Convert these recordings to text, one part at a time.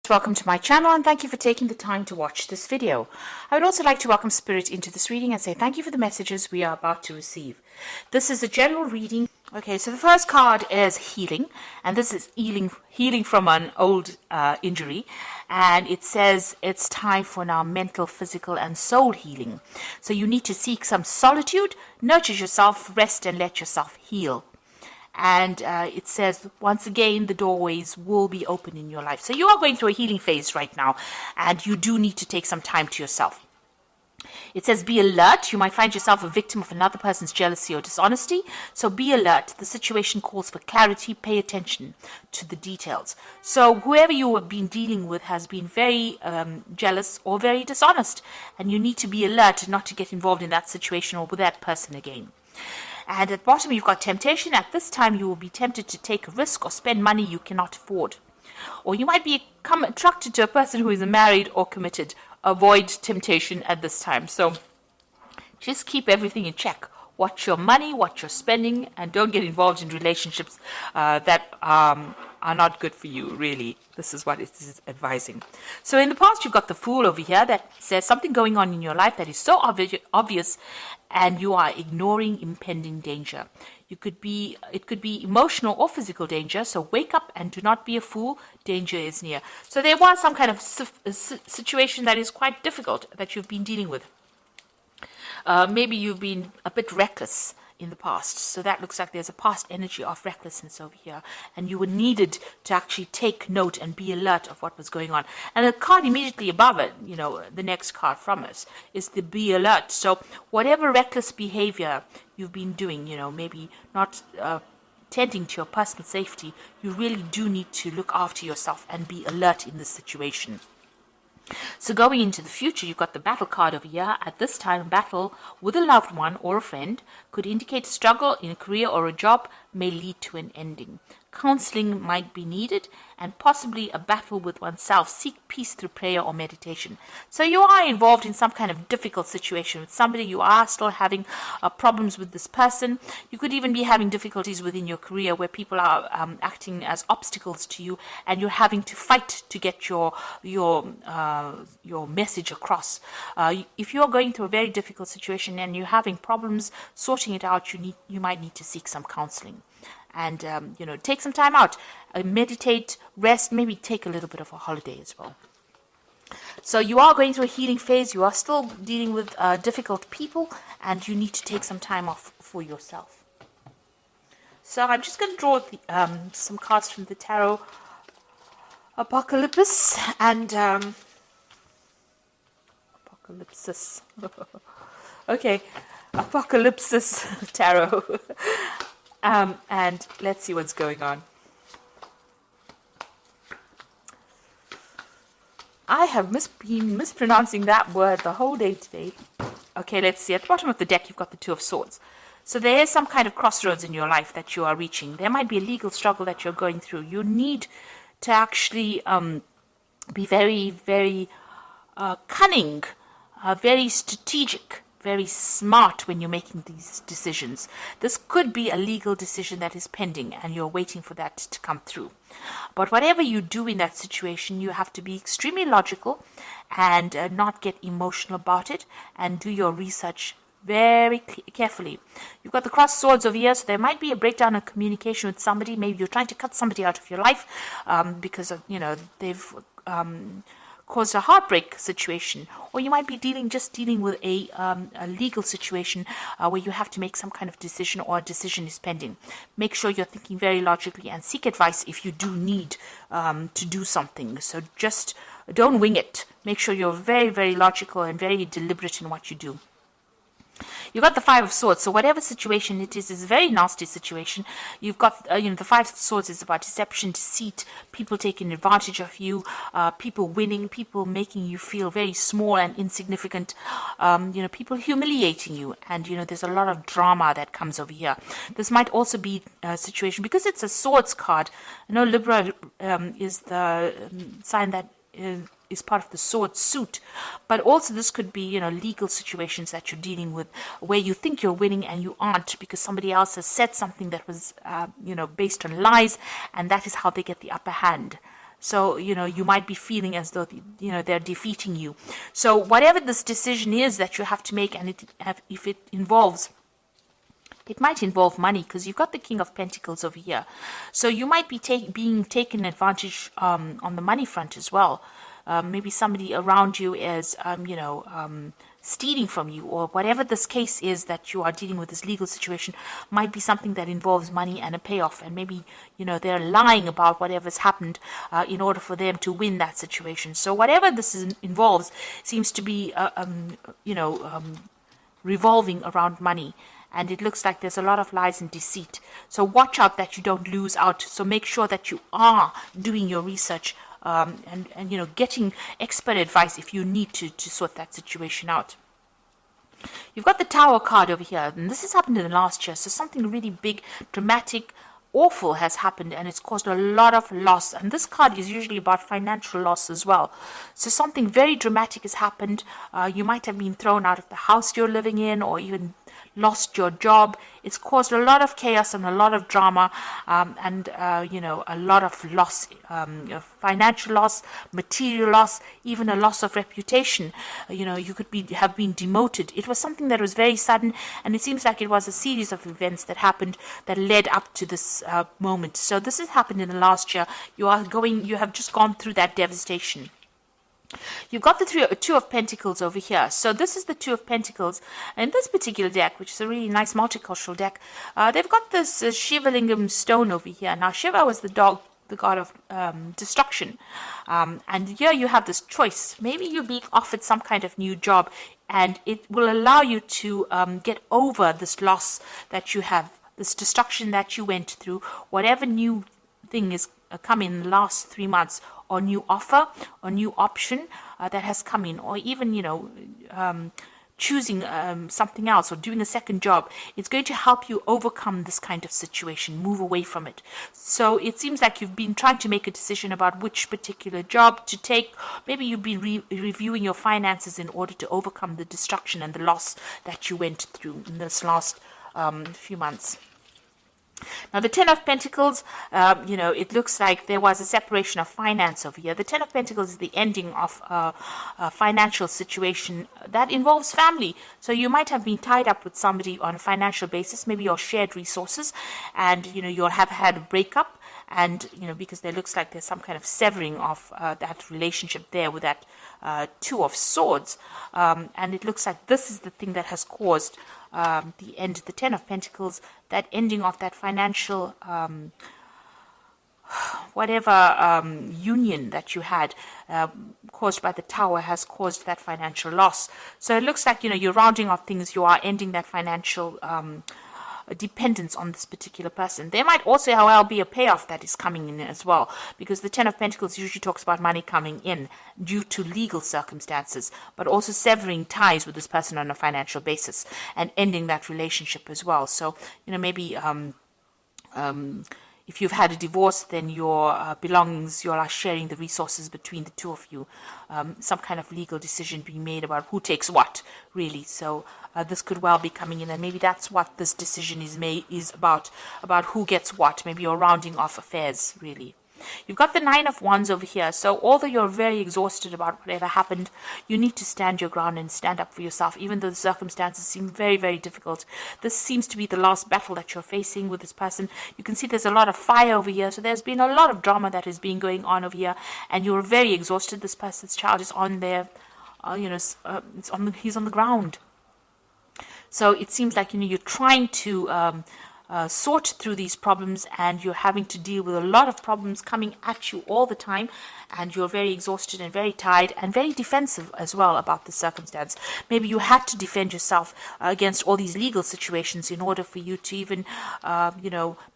Welcome to my channel and thank you for taking the time to watch this video. I would also like to welcome Spirit into this reading and say thank you for the messages we are about to receive. This is a general reading. Okay, so the first card is healing, and this is healing from an old injury, and it says it's time for now mental, physical and soul healing. So you need to seek some solitude, nurture yourself, rest and let yourself heal. And it says, once again, the doorways will be open in your life. So you are going through a healing phase right now, and you do need to take some time to yourself. It says, be alert. You might find yourself a victim of another person's jealousy or dishonesty. So be alert. The situation calls for clarity. Pay attention to the details. So whoever you have been dealing with has been very jealous or very dishonest. And you need to be alert not to get involved in that situation or with that person again. And at the bottom, you've got temptation. At this time, you will be tempted to take a risk or spend money you cannot afford. Or you might become attracted to a person who is married or committed. Avoid temptation at this time. So just keep everything in check. Watch your money, watch your spending, and don't get involved in relationships that are not good for you, really. This is what it is advising. So in the past, you've got the Fool over here that says something going on in your life that is so obvious and you are ignoring impending danger. It could be emotional or physical danger, so wake up and do not be a fool. Danger is near. So there was some kind of situation that is quite difficult that you've been dealing with. Maybe you've been a bit reckless in the past. So that looks like there's a past energy of recklessness over here. And you were needed to actually take note and be alert of what was going on. And the card immediately above it, the next card from us, is the be alert. So whatever reckless behavior you've been doing, maybe not tending to your personal safety, you really do need to look after yourself and be alert in this situation. So going into the future, you've got the battle card over here. At this time, battle with a loved one or a friend could indicate a struggle in a career or a job may lead to an ending. Counseling might be needed and possibly a battle with oneself. Seek peace through prayer or meditation. So you are involved in some kind of difficult situation with somebody. You are still having problems with this person. You could even be having difficulties within your career where people are acting as obstacles to you, and you're having to fight to get your message across. If you're going through a very difficult situation and you're having problems sorting it out, you might need to seek some counseling. And, take some time out, meditate, rest, maybe take a little bit of a holiday as well. So you are going through a healing phase. You are still dealing with difficult people, and you need to take some time off for yourself. So I'm just going to draw some cards from the Tarot Apocalypse and Apocalypsis. Okay, Apocalypsis Tarot. And let's see what's going on. I have been mispronouncing that word the whole day today. Okay, let's see. At the bottom of the deck, you've got the Two of Swords. So there is some kind of crossroads in your life that you are reaching. There might be a legal struggle that you're going through. You need to actually be very, very cunning, very strategic, very smart when you're making these decisions. This could be a legal decision that is pending and you're waiting for that to come through. But whatever you do in that situation, you have to be extremely logical and not get emotional about it, and do your research very carefully. You've got the crossed swords over here, so there might be a breakdown of communication with somebody. Maybe you're trying to cut somebody out of your life because of, they've caused a heartbreak situation, or you might be dealing with a legal situation where you have to make some kind of decision, or a decision is pending. Make sure you're thinking very logically and seek advice if you do need to do something. So just don't wing it. Make sure you're very, very logical and very deliberate in what you do. You've got the Five of Swords, so whatever situation it is a very nasty situation. You've got, the Five of Swords is about deception, deceit, people taking advantage of you, people winning, people making you feel very small and insignificant, people humiliating you, and, there's a lot of drama that comes over here. This might also be a situation, because it's a Swords card. Libra is the sign that is part of the sword suit, but also this could be legal situations that you're dealing with where you think you're winning and you aren't, because somebody else has said something that was based on lies, and that is how they get the upper hand. So, you might be feeling as though, they're defeating you. So whatever this decision is that you have to make, and if it might involve money, because you've got the King of Pentacles over here. So you might be being taken advantage on the money front as well. Maybe somebody around you is, stealing from you, or whatever this case is that you are dealing with, this legal situation might be something that involves money and a payoff, and maybe they're lying about whatever's happened in order for them to win that situation. So whatever this involves seems to be revolving around money, and it looks like there's a lot of lies and deceit. So watch out that you don't lose out. So make sure that you are doing your research and getting expert advice if you need to sort that situation out. You've got the Tower card over here, and this has happened in the last year. So something really big, dramatic, awful has happened, and it's caused a lot of loss. And this card is usually about financial loss as well. So something very dramatic has happened. You might have been thrown out of the house you're living in, or even lost your job. It's caused a lot of chaos and a lot of drama, and a lot of loss, financial loss, material loss, even a loss of reputation. You could have been demoted. It was something that was very sudden, and it seems like it was a series of events that happened that led up to this moment. So this has happened in the last year. You have just gone through that devastation. You've got the Two of Pentacles over here. So this is the Two of Pentacles. And this particular deck, which is a really nice multicultural deck, they've got this Shiva Lingam stone over here. Now, Shiva was the god of destruction. And here you have this choice. Maybe you're being offered some kind of new job, and it will allow you to get over this loss that you have, this destruction that you went through, whatever new thing is come in the last 3 months, or new offer or new option that has come in, or even choosing something else or doing a second job. It's going to help you overcome this kind of situation, move away from it. So it seems like you've been trying to make a decision about which particular job to take. Maybe you've been reviewing your finances in order to overcome the destruction and the loss that you went through in this last few months. Now, the Ten of Pentacles, it looks like there was a separation of finance over here. The Ten of Pentacles is the ending of a financial situation that involves family. So you might have been tied up with somebody on a financial basis, maybe your shared resources, and, you'll have had a breakup. And, because there looks like there's some kind of severing of that relationship there with that Two of Swords. And it looks like this is the thing that has caused the end, the Ten of Pentacles, that ending of that financial union that you had caused by the Tower has caused that financial loss. So it looks like, you're rounding off things, you are ending that financial dependence on this particular person. There might also, however, be a payoff that is coming in as well, because the Ten of Pentacles usually talks about money coming in due to legal circumstances, but also severing ties with this person on a financial basis and ending that relationship as well. So, maybe if you've had a divorce, then your belongings, you are sharing the resources between the two of you. Some kind of legal decision being made about who takes what, really. So this could well be coming in, and maybe that's what this decision is about who gets what. Maybe you're rounding off affairs, really. You've got the Nine of Wands over here. So although you're very exhausted about whatever happened, you need to stand your ground and stand up for yourself, even though the circumstances seem very, very difficult. This seems to be the last battle that you're facing with this person. You can see there's a lot of fire over here. So there's been a lot of drama that has been going on over here, and you're very exhausted. This person's child is on there, he's on the ground. So it seems like, you're trying to sort through these problems, and you're having to deal with a lot of problems coming at you all the time, and you're very exhausted and very tired and very defensive as well about the circumstance. Maybe you had to defend yourself against all these legal situations in order for you to even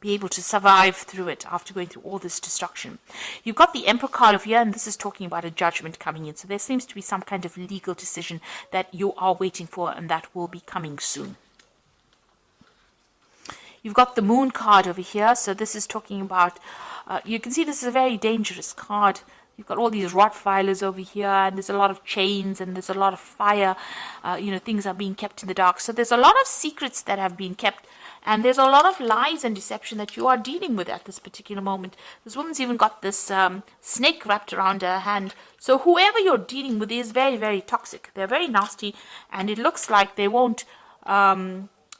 be able to survive through it after going through all this destruction. You've got the Emperor card over here, and this is talking about a judgment coming in. So there seems to be some kind of legal decision that you are waiting for, and that will be coming soon. You've got the Moon card over here. So this is talking about, you can see this is a very dangerous card. You've got all these Rottweilers over here, and there's a lot of chains, and there's a lot of fire. Things are being kept in the dark. So there's a lot of secrets that have been kept, And there's a lot of lies and deception that you are dealing with at this particular moment. This woman's even got this snake wrapped around her hand. So whoever you're dealing with is very, very toxic. They're very nasty, and it looks like they won't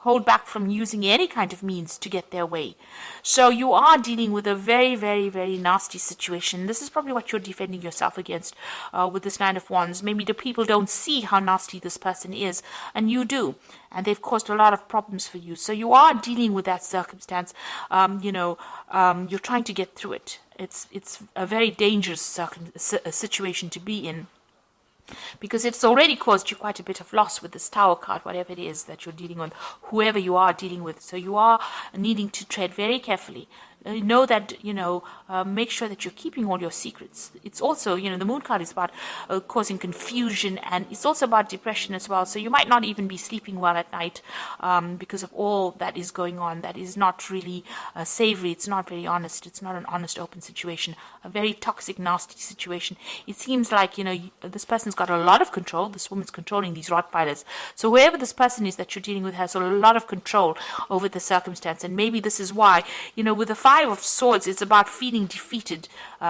hold back from using any kind of means to get their way. So you are dealing with a very, very, very nasty situation. This is probably what you're defending yourself against with this Nine of Wands. Maybe the people don't see how nasty this person is, and you do. And they've caused a lot of problems for you. So you are dealing with that circumstance. You're trying to get through it. It's a very dangerous situation to be in, because it's already caused you quite a bit of loss with this Tower card, whatever it is that you're dealing with, whoever you are dealing with. So you are needing to tread very carefully. Know that, make sure that you're keeping all your secrets. It's also, the Moon card is about causing confusion, and it's also about depression as well. So you might not even be sleeping well at night because of all that is going on. That is not really savory. It's not very honest. It's not an honest, open situation. A very toxic, nasty situation. It seems like, this person's got a lot of control. This woman's controlling these Rottweilers. So whoever this person is that you're dealing with has a lot of control over the circumstance. And maybe this is why, with the Five of Swords, it's about feeling defeated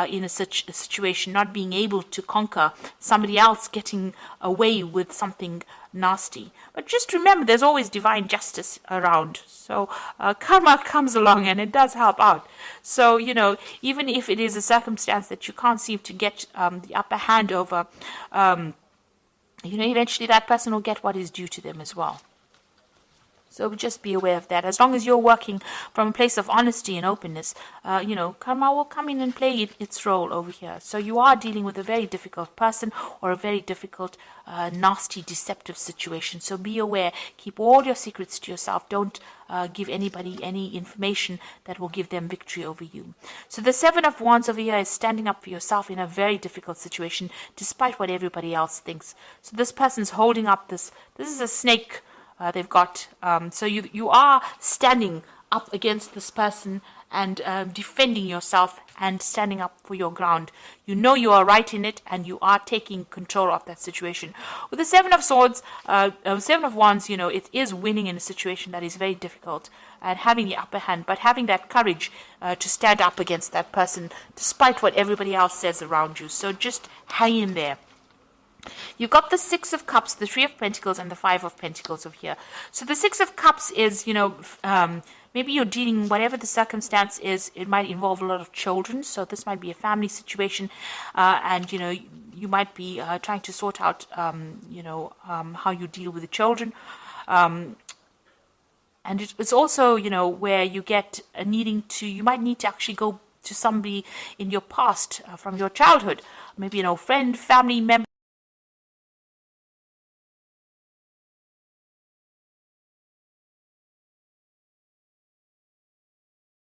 in a situation, not being able to conquer, somebody else getting away with something nasty. But just remember, there's always divine justice around. So karma comes along and it does help out. So, even if it is a circumstance that you can't seem to get the upper hand over, eventually that person will get what is due to them as well. So just be aware of that. As long as you're working from a place of honesty and openness, karma will come in and play its role over here. So you are dealing with a very difficult person or a very difficult, nasty, deceptive situation. So be aware. Keep all your secrets to yourself. Don't give anybody any information that will give them victory over you. So the Seven of Wands over here is standing up for yourself in a very difficult situation, despite what everybody else thinks. So this person's holding up this is a snake they've got. So you are standing up against this person and defending yourself and standing up for your ground. You know you are right in it, and you are taking control of that situation. With the Seven of Swords, Seven of Wands, it is winning in a situation that is very difficult and having the upper hand, but having that courage to stand up against that person despite what everybody else says around you. So just hang in there. You've got the Six of Cups, the Three of Pentacles, and the Five of Pentacles over here. So the Six of Cups is, maybe you're dealing, whatever the circumstance is, it might involve a lot of children. So this might be a family situation, and, you might be trying to sort out, how you deal with the children. And it's also, where you get you might need to actually go to somebody in your past from your childhood, maybe, friend, family member,